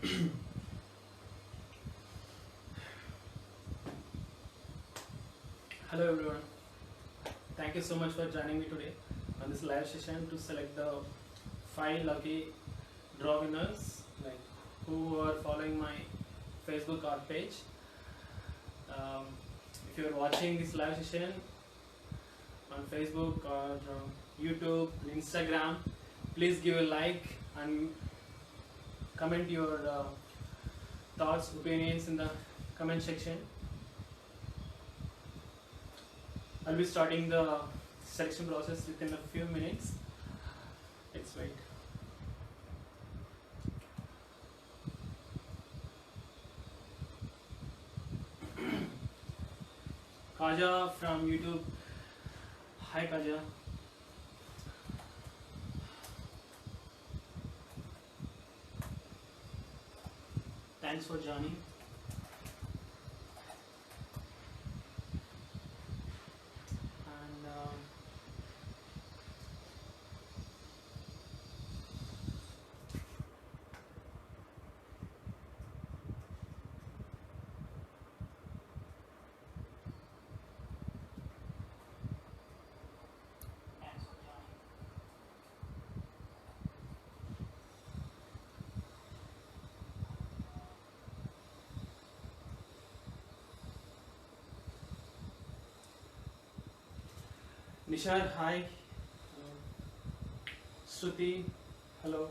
Hello everyone. Thank you so much for joining me today on this live session to select the 5 lucky draw winners who are following my Facebook art page. Um, if you are watching this live session on Facebook or YouTube, Instagram, please give a like and comment your thoughts, opinions in the comment section. I'll be starting the selection process within a few minutes. Let's wait. Kaja from YouTube. Hi Kaja. Thanks for joining. And Nishar, hi. Shruti, hello.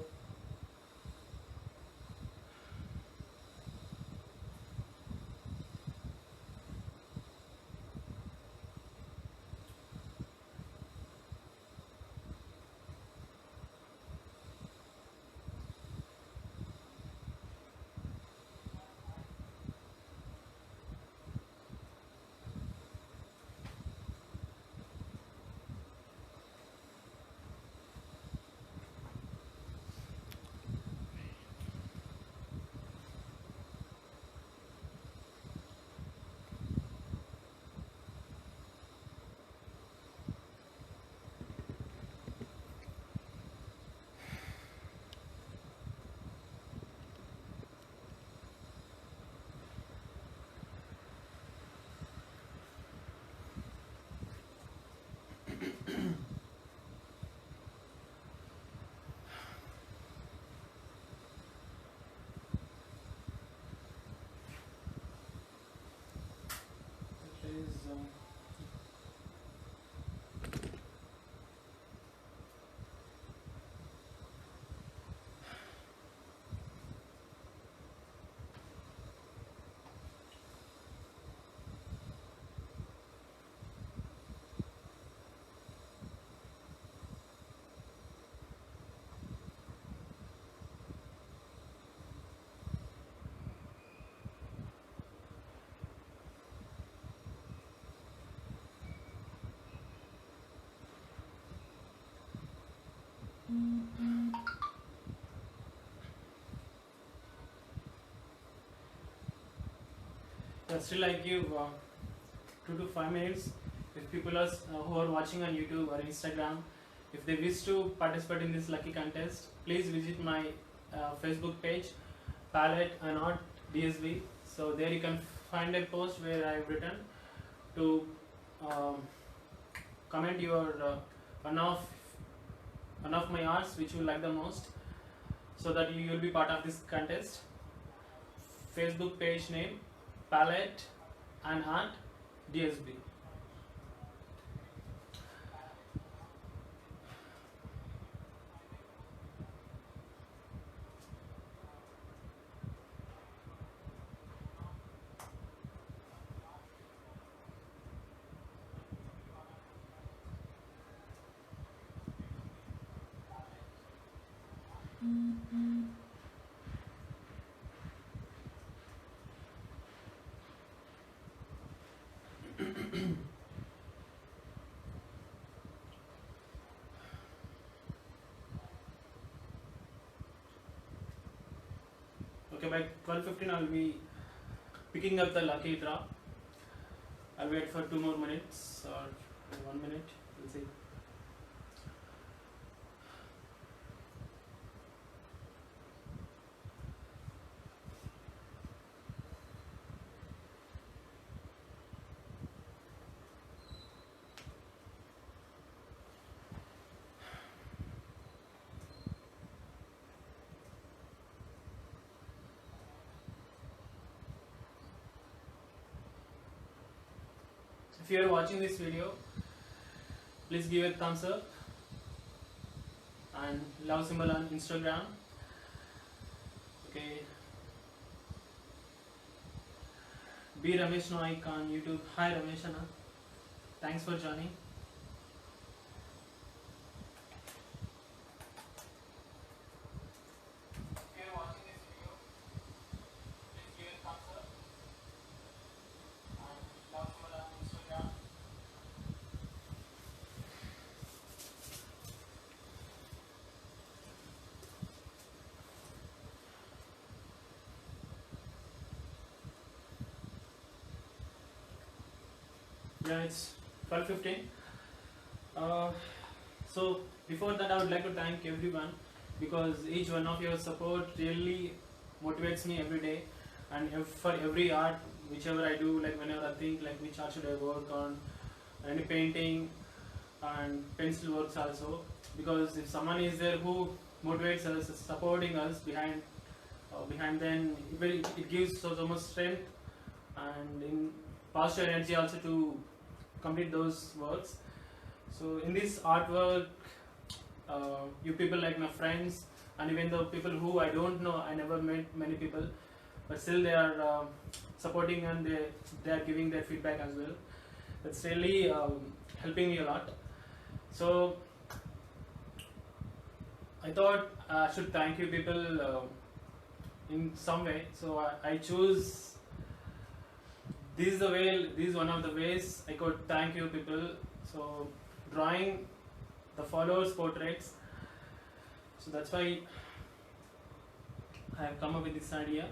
Please, still I give 2 to 5 minutes. If people are who are watching on YouTube or Instagram, if they wish to participate in this lucky contest, please visit my Facebook page, Palette and Art DSB. So there you can find a post where I've written to um, comment your one of my arts which you like the most, so that you will be part of this contest. Facebook page name Palette and Art DSB. Okay, by 12:15 I'll be picking up the lucky draw. I'll wait for 2 more minutes or 1 minute. We'll see. if you are watching this video, please give a thumbs up and love symbol on Instagram. Okay. B Ramesh Naik on YouTube. Hi Ramesh Anna. Thanks for joining. If you are watching this video, please give a thumbs up and love symbol on Instagram. Yeah, it's 12:15. So before that, I would like to thank everyone because each one of your support really motivates me every day, and for every art, whichever I do, like whenever I think like which art should I work on, any painting and pencil works also. Because if someone is there who motivates us, supporting us behind, then it gives so much strength and in positive energy also to complete those works. So in this artwork, you people like my friends and even the people who I don't know, I never met many people, but still they are supporting and they are giving their feedback as well. That's really helping me a lot. So I thought I should thank you people in some way. So I choose this is the way. This is one of the ways I could thank you people. So drawing the followers' portraits. So that's why I have come up with this idea,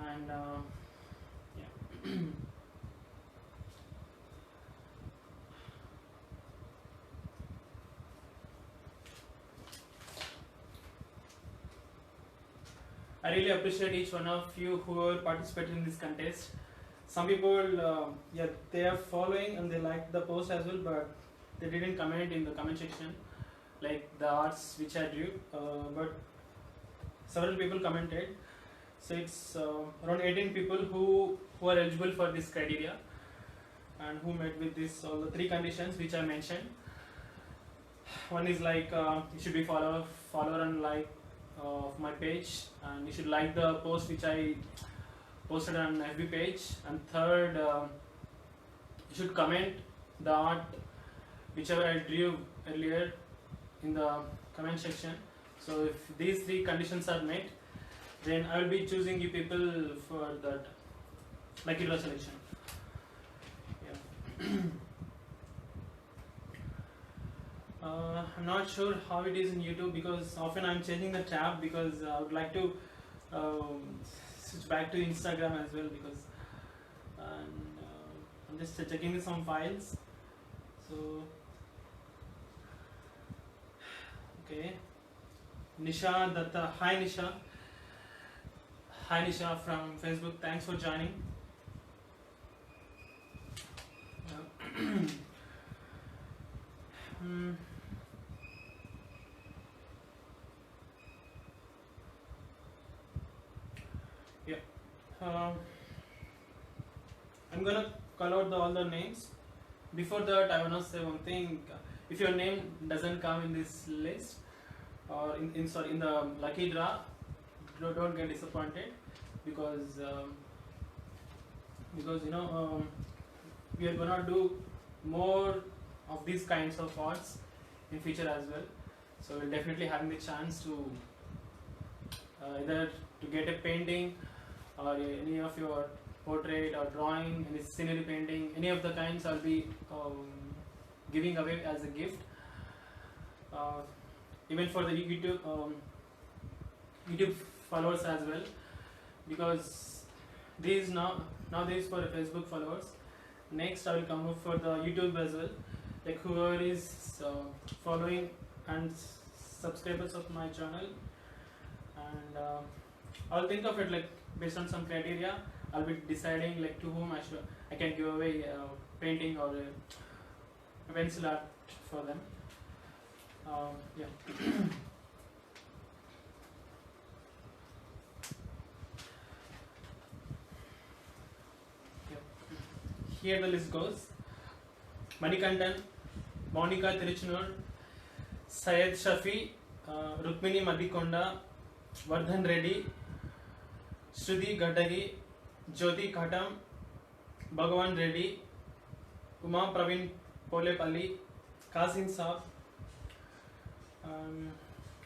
and yeah. I really appreciate each one of you who are participating in this contest. Some people, yeah, they are following and they like the post as well, but they didn't comment in the comment section, like the arts which I drew. But several people commented, so it's around 18 people who are eligible for this criteria and who met with this all the 3 conditions which I mentioned. One is like you should be follower and like of my page, and you should like the post which I posted on FB page, and third, you should comment the art whichever I drew earlier in the comment section. So if these 3 conditions are met, then I will be choosing you people for that lucky draw selection. Yeah. I'm not sure how it is in YouTube because often I'm changing the tab because I would like to switch back to Instagram as well, because I'm just checking some files. So okay, Nisha Datta, hi Nisha. Hi Nisha from Facebook, thanks for joining. Yeah, I'm gonna call out all the names. Before that, I wanna say one thing. If your name doesn't come in this list or in the lucky draw, don't get disappointed, because you know we are gonna do more of these kinds of arts in future as well. So we'll definitely having the chance to either to get a painting or any of your portrait or drawing, any scenery painting, any of the kinds I'll be giving away as a gift. Even for the YouTube followers as well, because these now these for Facebook followers. Next I will come up for the YouTube as well, like whoever is following and subscribers of my channel, and I'll think of it like based on some criteria. I'll be deciding like to whom I can give away painting or a pencil art for them. Yeah. Here the list goes. Manikandan, Monica Tiruchanur, Syed Shafi, Rukmini Madikonda, Vardhan Reddy, Shruti Gaddagi, Jyoti Khatam, Bhagavan Reddy, Uma Praveen Polepalli, Kasim Saab,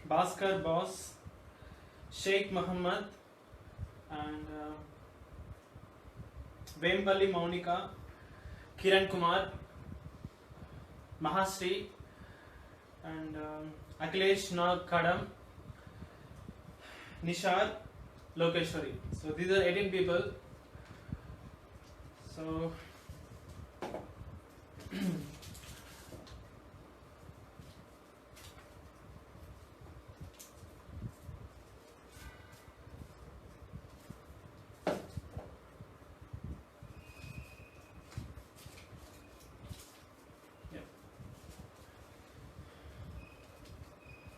Bhaskar Boss, Sheikh Muhammad, and Vempalli Maunika, Kiran Kumar, Mahasri, and Akhilesh Nag Kadam, Nishad, Lokeshwari. So these are 18 people. So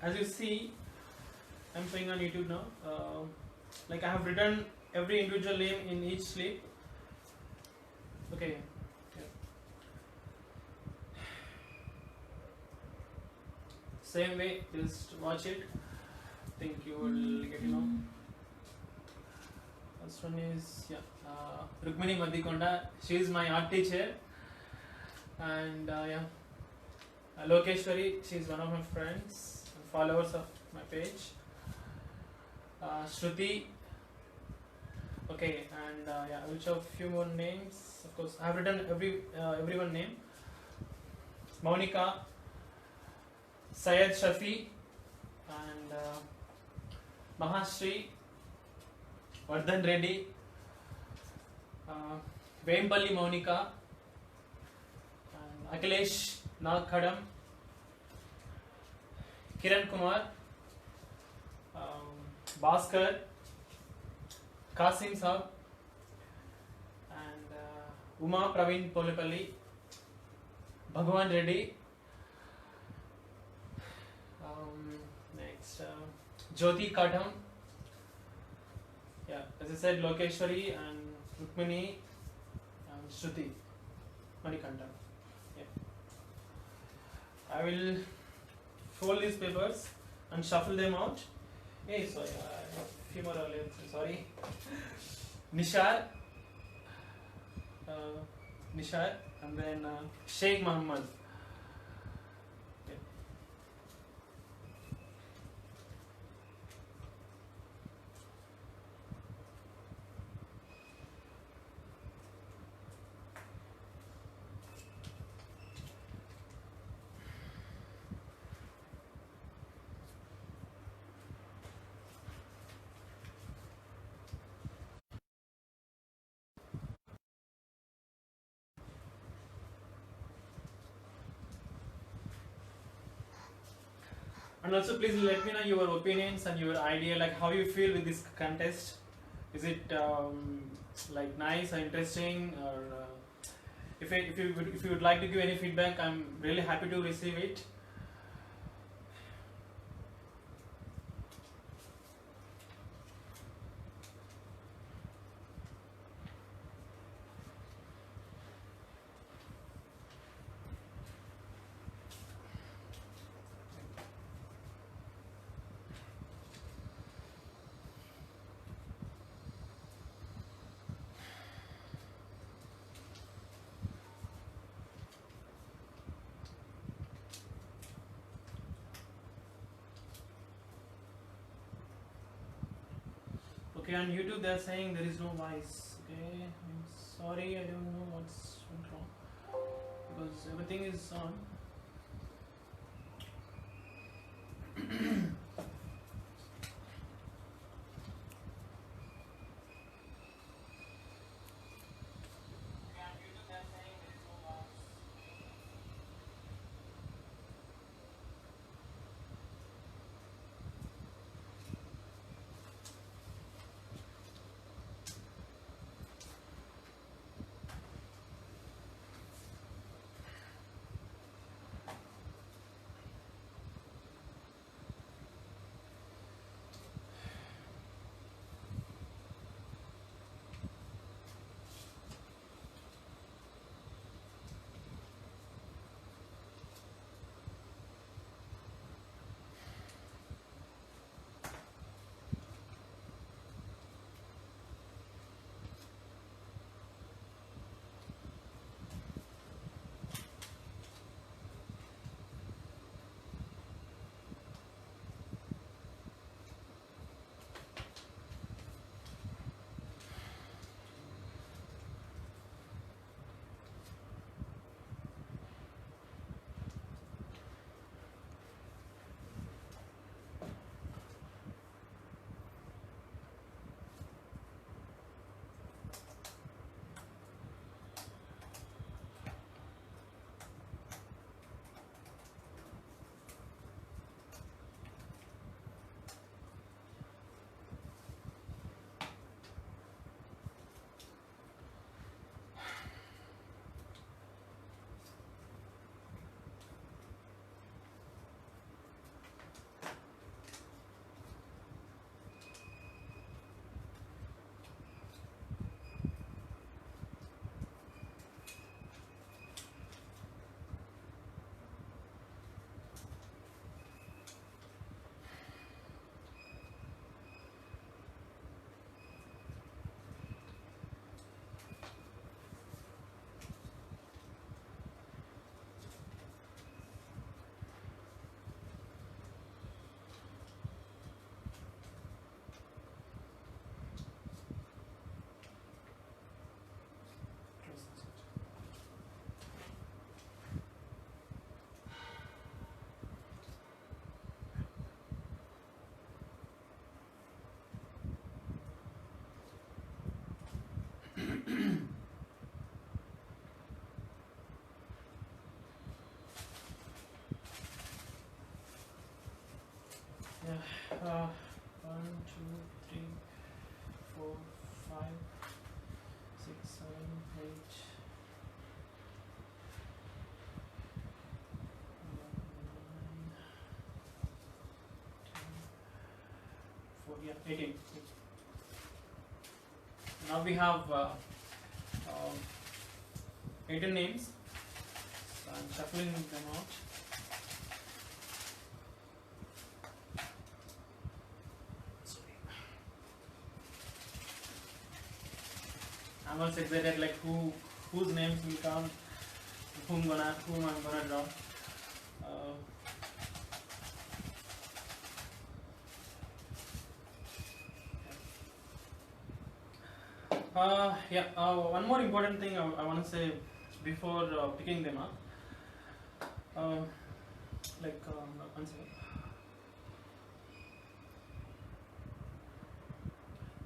as you see, I'm showing on YouTube now. Like I have written every individual name in each slip. Okay. Yeah. Same way, just watch it. Think you will get to know. First one is Rukmini Madikonda. She is my art teacher, and Lokeshwari. She is one of my friends and followers of my page. Shruti. Okay, and I will show a few more names. Of course, I have written everyone name. Monica, Syed Shafi, and Mahasri, Vardhan Reddy, Vempalli Monica, and Akhilesh Nag Kadam, Kiran Kumar, Bhaskar, Kasim Saab, and Uma Praveen Polepalli, Bhagavan Reddy, next Jyoti Khatam, as I said, Lokeshwari and Rukmini and Shruti Manikanta. I will fold these papers and shuffle them out. Hey, sorry, I have a few more earlier. Sorry. Nishad, and then Sheikh Muhammad. And also please let me know your opinions and your idea, like how you feel with this contest. Is it like nice or interesting, or if you would like to give any feedback, I'm really happy to receive it. Okay, on YouTube they are saying there is no voice. Okay, I'm sorry, I don't know what's wrong because everything is on. Yeah. 1, 2, 3, 4, 5, 6, 7, 8. 4, yeah, 18. Now we have 18 names. So I'm shuffling them out. I'm also excited like whose names will come, whom I'm gonna draw. One more important thing I want to say before picking them up. One second.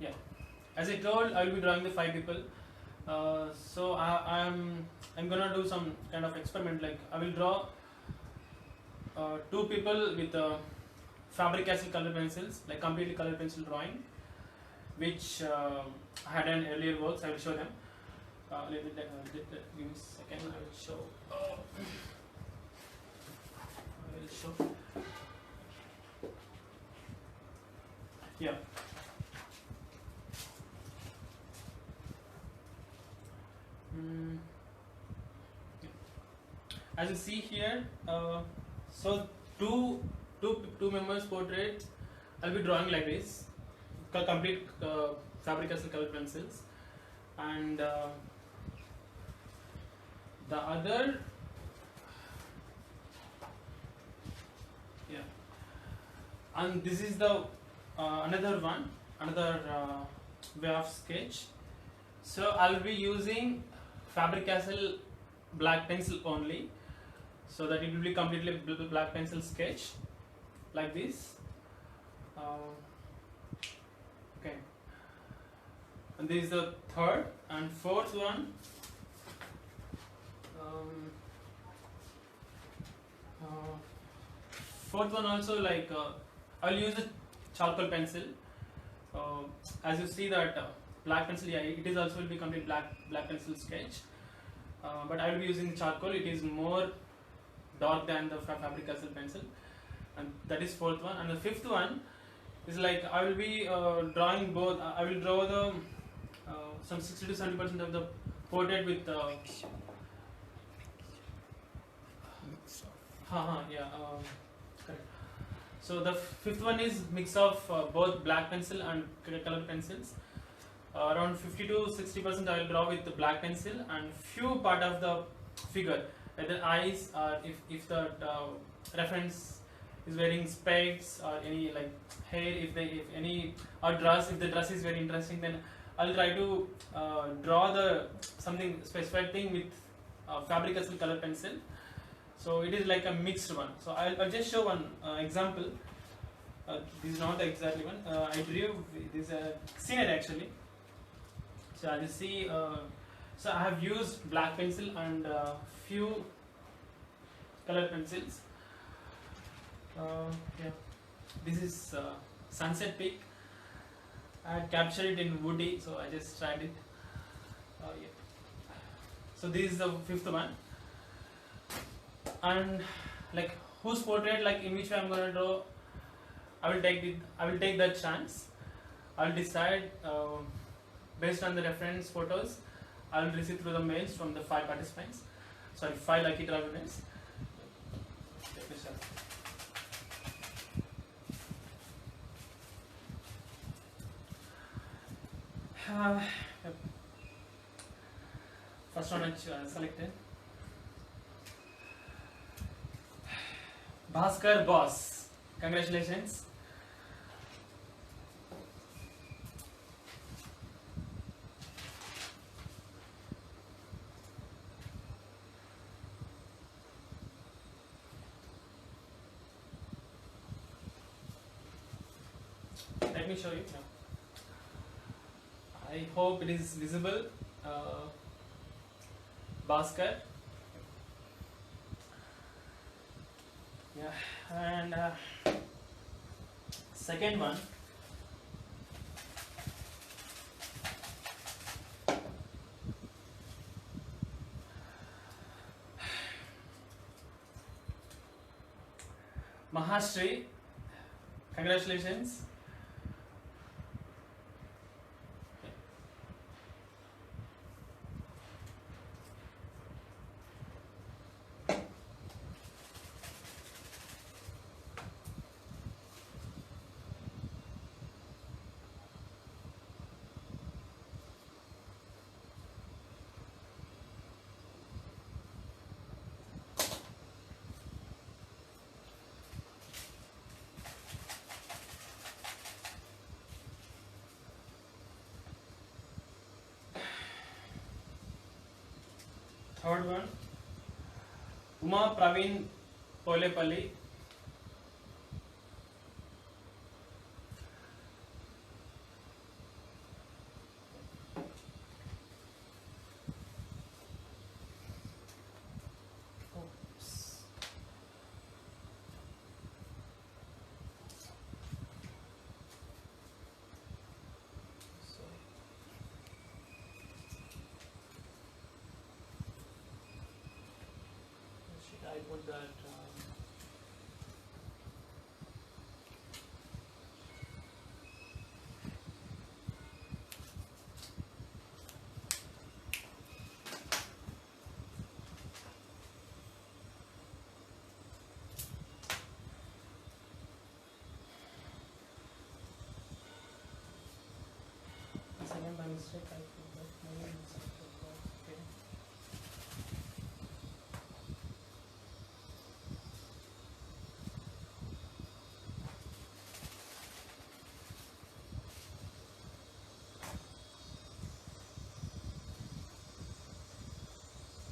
Yeah, as I told, I will be drawing the 5 people. So I'm gonna do some kind of experiment. Like I will draw 2 people with Faber-Castell color pencils, like completely color pencil drawing, which I had done earlier works. I will show them. Give me a second. I will show. I will show. Yeah. As you see here, so two members' portraits I'll be drawing like this, complete Faber-Castell color pencils, and the other, yeah, and this is the another way of sketch. So I'll be using Faber-Castell black pencil only, so that it will be completely black pencil sketch like this. Okay, and this is the third and fourth one. Fourth one also, like I'll use a charcoal pencil. As you see that black pencil, yeah, it is also will be complete black pencil sketch. But I will be using charcoal. It is more dark than the Faber-Castell pencil, and that is fourth one. And the fifth one is like I will be drawing both. I will draw the some 60 to 70% of the portrait with correct. So the fifth one is mix of both black pencil and color pencils. Around 50 to 60% I will draw with the black pencil, and few part of the figure, whether eyes, or if the reference is wearing specs or any like hair, if any, or dress, if the dress is very interesting, then I'll try to draw the something specific thing with Faber-Castell color pencil. So it is like a mixed one. So I'll just show one example. This is not the exactly one. I drew this scenery actually. So as you see, so I have used black pencil and few color pencils. Yeah, this is Sunset Peak. I had captured it in woody, so I just tried it. Yeah. So this is the fifth one, and like whose portrait, like in which way I'm gonna draw, I will take that chance. I'll decide based on the reference photos. I'll receive through the mails from the 5 participants. Sorry, 5 lucky draw winners. Yep. First one I selected. Bhaskar Boss. Congratulations. Let me show you now. I hope it is visible. Bhaskar. Yeah, and Second one, Mahashri, congratulations. Third one, Uma Praveen Polepalli. Oops. Should I put that? Second by mistake, I put that. Maybe mistake. Okay.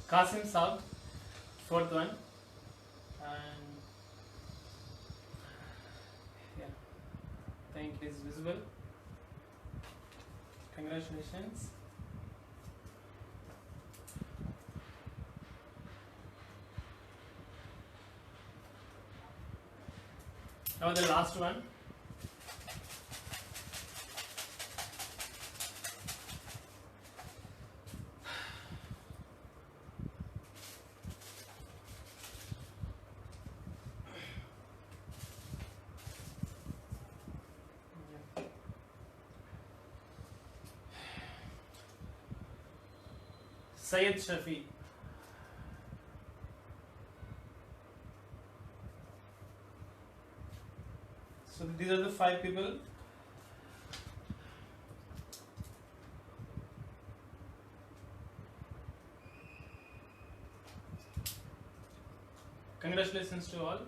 Qasim Saab, fourth one, and yeah, I think it is visible. Congratulations. Now the last one. Syed Shafi. So these are the 5 people. Congratulations to all.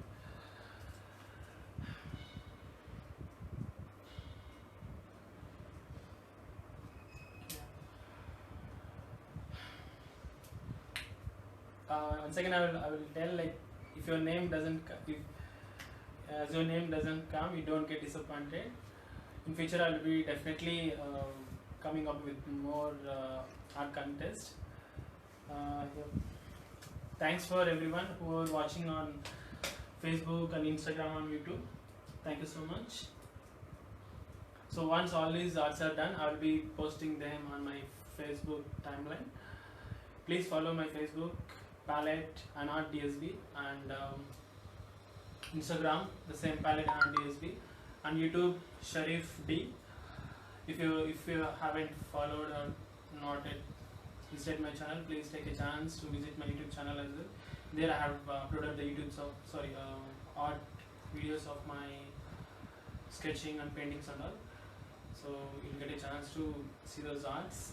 Once again, I will tell, like, if your name doesn't as your name doesn't come, you don't get disappointed. In future, I will be definitely coming up with more art contest. Yeah. Thanks for everyone who are watching on Facebook and Instagram and YouTube. Thank you so much. So once all these arts are done, I will be posting them on my Facebook timeline. Please follow my Facebook, Palette and Art DSB, and Instagram the same Palette and Art DSB, and YouTube Sharif D. If you haven't followed or not yet visited my channel, please take a chance to visit my YouTube channel as well. There I have uploaded the art videos of my sketching and paintings and all. So you'll get a chance to see those arts.